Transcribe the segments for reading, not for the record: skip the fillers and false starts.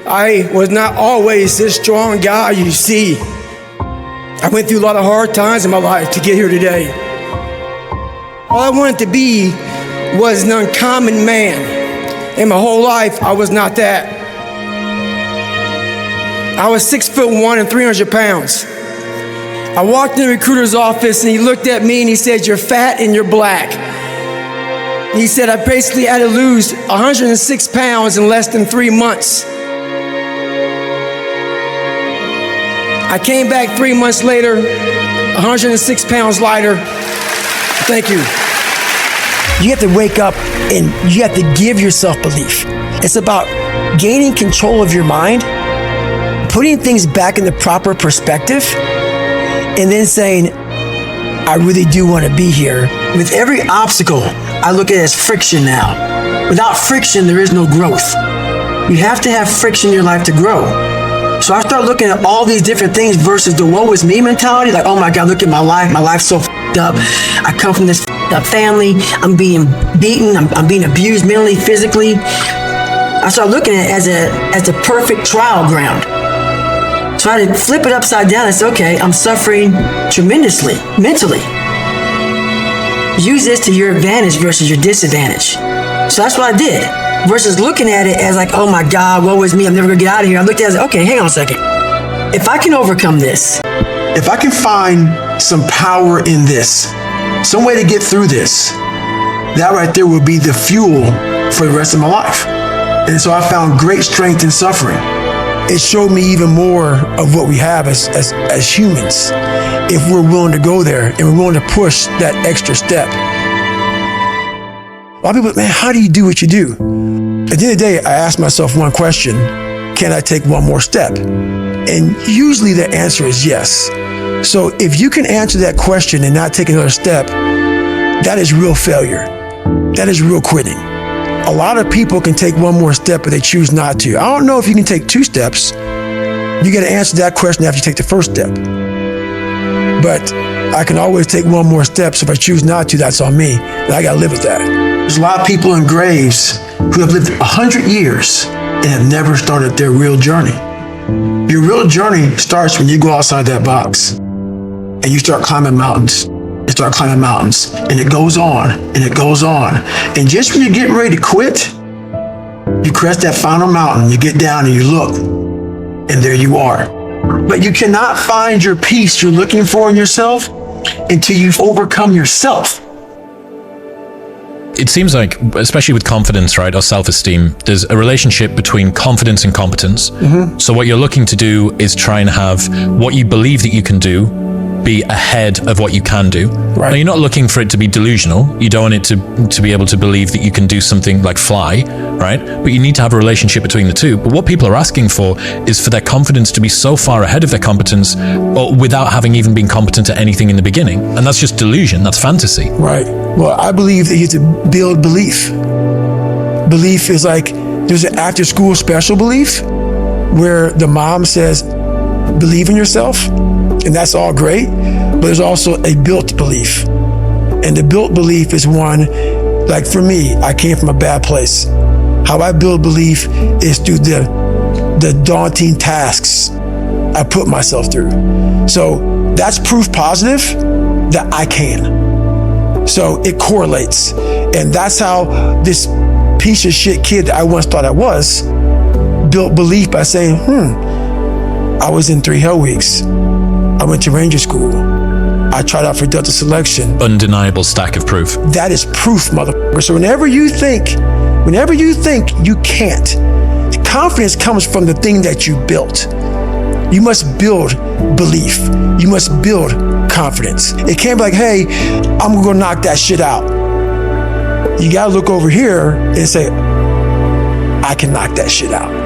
I was not always this strong guy you see. I went through a lot of hard times in my life to get here today. All I wanted to be was an uncommon man. In my whole life, I was not that. I was 6'1" and 300 pounds. I walked in the recruiter's office and he looked at me and he said, "You're fat and you're black." He said I basically had to lose 106 pounds in less than 3 months. I came back 3 months later, 106 pounds lighter. Thank you. You have to wake up and you have to give yourself belief. It's about gaining control of your mind, putting things back in the proper perspective, and then saying, I really do want to be here. With every obstacle, I look at it as friction now. Without friction, there is no growth. You have to have friction in your life to grow. So I start looking at all these different things versus the woe is me mentality. Like, oh my God, look at my life. My life's so f***ed up. I come from this f***ed up family. I'm being beaten. I'm being abused mentally, physically. I start looking at it as a perfect trial ground. So I had to flip it upside down and say, okay, I'm suffering tremendously, mentally. Use this to your advantage versus your disadvantage. So that's what I did. Versus looking at it as like, oh my God, woe is me, I'm never gonna get out of here. I looked at it as, okay, hang on a second. If I can overcome this. If I can find some power in this, some way to get through this, that right there will be the fuel for the rest of my life. And so I found great strength in suffering. It showed me even more of what we have as humans, if we're willing to go there and we're willing to push that extra step. A lot of people, man, how do you do what you do? At the end of the day, I ask myself one question: can I take one more step? And usually the answer is yes. So if you can answer that question and not take another step, that is real failure. That is real quitting. A lot of people can take one more step, but they choose not to. I don't know if you can take 2 steps. You got to answer that question after you take the first step. But I can always take one more step, so if I choose not to, that's on me. And I got to live with that. There's a lot of people in graves who have lived 100 years and have never started their real journey. Your real journey starts when you go outside that box and you start climbing mountains. You start climbing mountains, and it goes on, and it goes on. And just when you're getting ready to quit, you crest that final mountain, you get down and you look, and there you are. But you cannot find your peace you're looking for in yourself until you've overcome yourself. It seems like, especially with confidence, right, or self-esteem, there's a relationship between confidence and competence. Mm-hmm. So what you're looking to do is try and have what you believe that you can do be ahead of what you can do. Right. Now, you're not looking for it to be delusional. You don't want it to be able to believe that you can do something like fly, right? But you need to have a relationship between the two. But what people are asking for is for their confidence to be so far ahead of their competence, or without having even been competent at anything in the beginning. And that's just delusion. That's fantasy. Right. Well, I believe that you have to build belief. Belief is like, there's an after school special belief where the mom says, believe in yourself. And that's all great, but there's also a built belief. And the built belief is one, like for me, I came from a bad place. How I build belief is through the daunting tasks I put myself through. So that's proof positive that I can. So it correlates. And that's how this piece of shit kid that I once thought I was built belief by saying, I was in 3 Hell Weeks. I went to Ranger School. I tried out for Delta Selection. Undeniable stack of proof. That is proof, motherfucker. So whenever you think you can't, the confidence comes from the thing that you built. You must build belief. You must build confidence. It can't be like, hey, I'm gonna go knock that shit out. You gotta look over here and say, I can knock that shit out.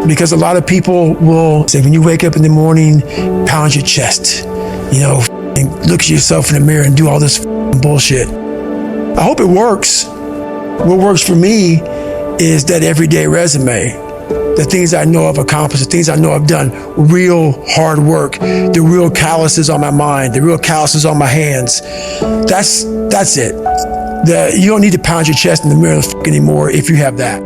Because a lot of people will say, when you wake up in the morning, pound your chest, and look at yourself in the mirror and do all this bullshit. I hope it works. What works for me is that everyday resume, the things I know I've accomplished, the things I know I've done, real hard work, the real calluses on my mind, the real calluses on my hands. That's it. You don't need to pound your chest in the mirror anymore if you have that.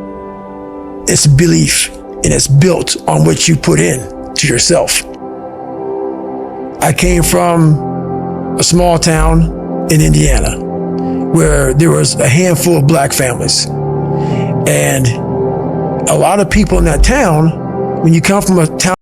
It's belief, and it's built on what you put in to yourself. I came from a small town in Indiana where there was a handful of black families. And a lot of people in that town, when you come from a town